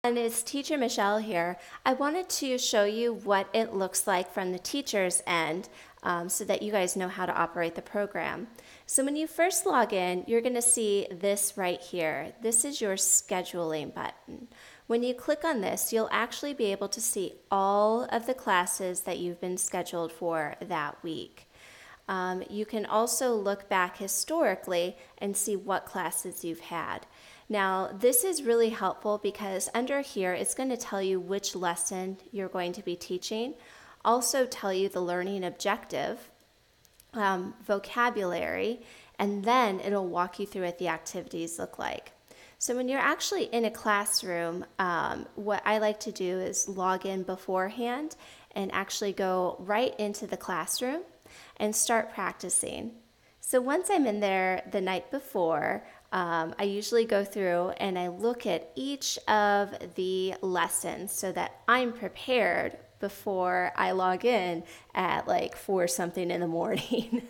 And it's Teacher Michelle here. I wanted to show you what it looks like from the teacher's end so that you guys know how to operate the program. So when you first log in, you're going to see this right here. This is your scheduling button. When you click on this, you'll actually be able to see all of the classes that you've been scheduled for that week. You can also look back historically and see what classes you've had. Now, this is really helpful because under here, it's going to tell you which lesson you're going to be teaching, also tell you the learning objective, vocabulary, and then it'll walk you through what the activities look like. So when you're actually in a classroom, what I like to do is log in beforehand and actually go right into the classroom and start practicing. So once I'm in there the night before, I usually go through and I look at each of the lessons so that I'm prepared before I log in at like 4 something in the morning.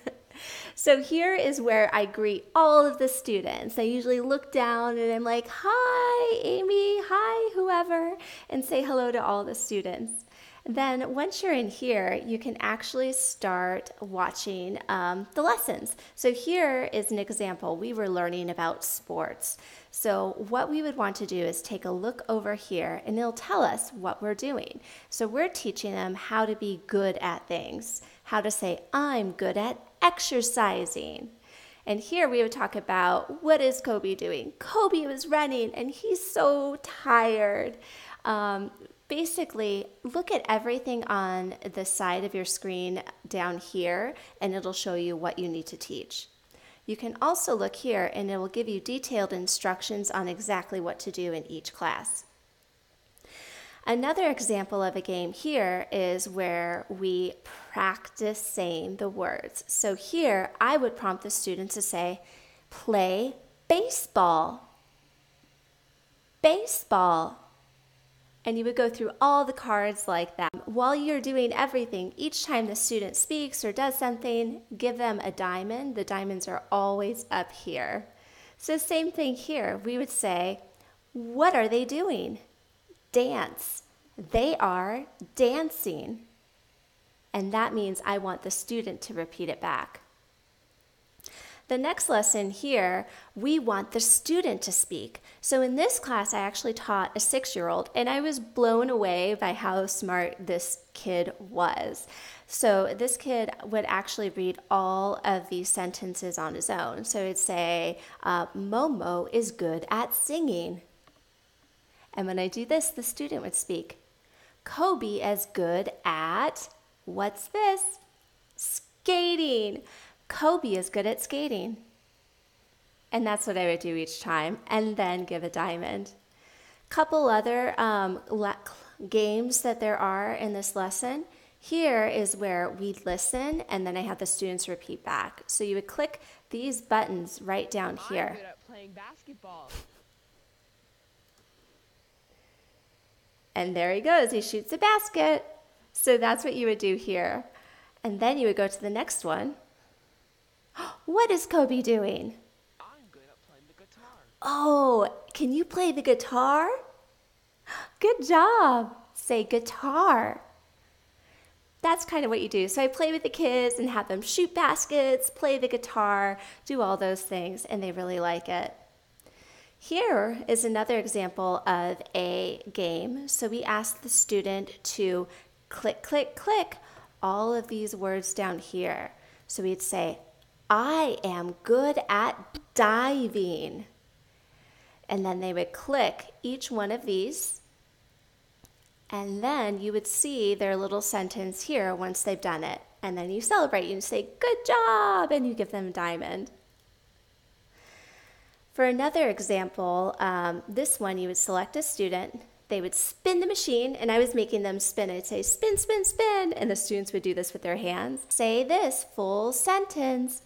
So here is where I greet all of the students. I usually look down and I'm like, hi, Amy, hi, whoever, and say hello to all the students. Then once you're in here, you can actually start watching the lessons. So here is an example. We were learning about sports. So what we would want to do is take a look over here and it'll tell us what we're doing. So we're teaching them how to be good at things, how to say, I'm good at exercising. And here we would talk about, what is Kobe doing? Kobe was running and he's so tired. Basically, look at everything on the side of your screen down here, and it'll show you what you need to teach. You can also look here, and it will give you detailed instructions on exactly what to do in each class. Another example of a game here is where we practice saying the words. So here, I would prompt the students to say, play baseball. Baseball. And you would go through all the cards like that. While you're doing everything, each time the student speaks or does something, give them a diamond. The diamonds are always up here. So same thing here. We would say, what are they doing? Dance. They are dancing. And that means I want the student to repeat it back. The next lesson here, we want the student to speak. So in this class, I actually taught a 6-year-old, and I was blown away by how smart this kid was. So this kid would actually read all of these sentences on his own. So he'd say, Momo is good at singing. And when I do this, the student would speak. Kobe is good at, what's this? Skating. Kobe is good at skating. And that's what I would do each time, and then give a diamond. Couple other games that there are in this lesson. Here is where we listen, and then I have the students repeat back. So you would click these buttons right down here. I'm good at playing basketball. And there he goes, he shoots a basket. So that's what you would do here. And then you would go to the next one. What is Kobe doing? I'm good at playing the guitar. Oh, can you play the guitar? Good job. Say guitar. That's kind of what you do. So I play with the kids and have them shoot baskets, play the guitar, do all those things, and they really like it. Here is another example of a game. So we ask the student to click, click, click all of these words down here. So we'd say, I am good at diving. And then they would click each one of these. And then you would see their little sentence here once they've done it. And then you celebrate. You say, good job, and you give them a diamond. For another example, this one you would select a student. They would spin the machine, and I was making them spin. I'd say, spin, spin, spin. And the students would do this with their hands. Say this full sentence.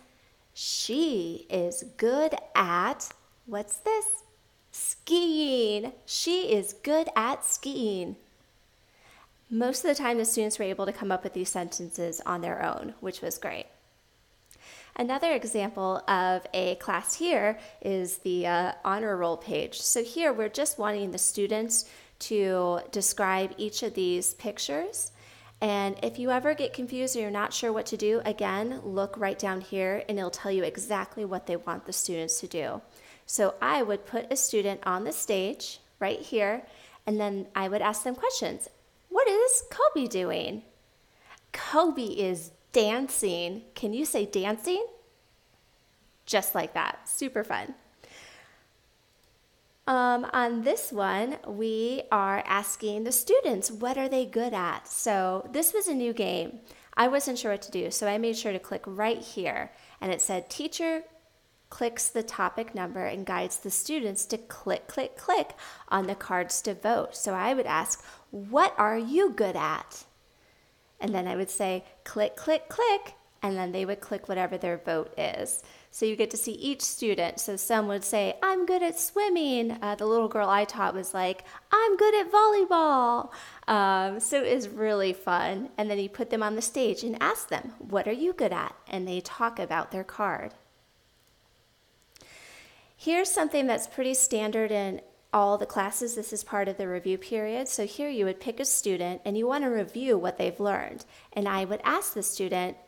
She is good at, what's this? Skiing. She is good at skiing. Most of the time, the students were able to come up with these sentences on their own, which was great. Another example of a class here is the honor roll page. So here we're just wanting the students to describe each of these pictures. And if you ever get confused or you're not sure what to do, again, look right down here and it'll tell you exactly what they want the students to do. So I would put a student on the stage right here, and then I would ask them questions. What is Kobe doing? Kobe is dancing. Can you say dancing? Just like that. Super fun. On this one, we are asking the students, what are they good at? So this was a new game. I wasn't sure what to do, so I made sure to click right here. And it said, teacher clicks the topic number and guides the students to click, click, click on the cards to vote. So I would ask, what are you good at? And then I would say, click, click, click, and then they would click whatever their vote is. So you get to see each student. So some would say, I'm good at swimming. The little girl I taught was like, I'm good at volleyball. So it was really fun. And then you put them on the stage and ask them, what are you good at? And they talk about their card. Here's something that's pretty standard in all the classes. This is part of the review period. So here you would pick a student and you want to review what they've learned. And I would ask the student,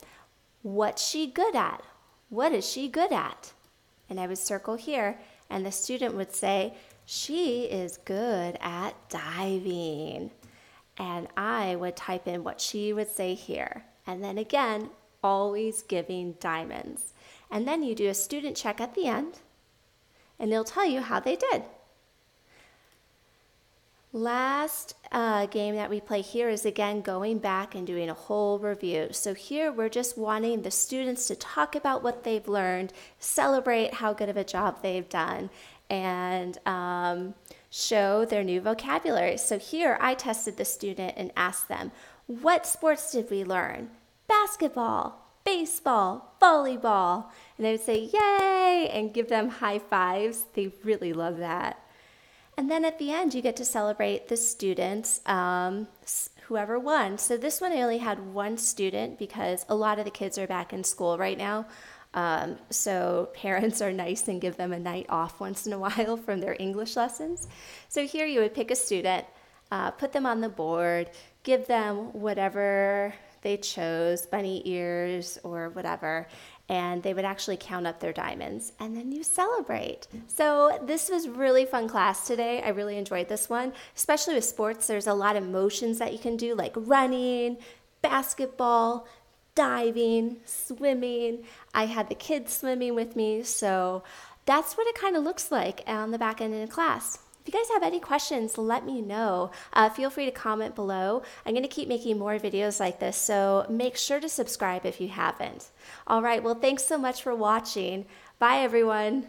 what's she good at? What is she good at? And I would circle here, and the student would say, she is good at diving. And I would type in what she would say here. And then again, always giving diamonds. And then you do a student check at the end, and they'll tell you how they did. Last game that we play here is again going back and doing a whole review. So here we're just wanting the students to talk about what they've learned, celebrate how good of a job they've done, and show their new vocabulary. So here I tested the student and asked them, what sports did we learn? Basketball, baseball, volleyball. And they would say, yay, and give them high fives. They really love that. And then at the end, you get to celebrate the students, whoever won. So this one, I only had one student because a lot of the kids are back in school right now. So parents are nice and give them a night off once in a while from their English lessons. So here you would pick a student, put them on the board, give them whatever they chose, bunny ears or whatever, and they would actually count up their diamonds, and then you celebrate. So this was really fun class today. I really enjoyed this one, especially with sports. There's a lot of motions that you can do, like running, basketball, diving, swimming. I had the kids swimming with me, so that's what it kind of looks like on the back end in a class. If you guys have any questions, let me know. Feel free to comment below. I'm going to keep making more videos like this, so make sure to subscribe if you haven't. All right, well, thanks so much for watching. Bye, everyone.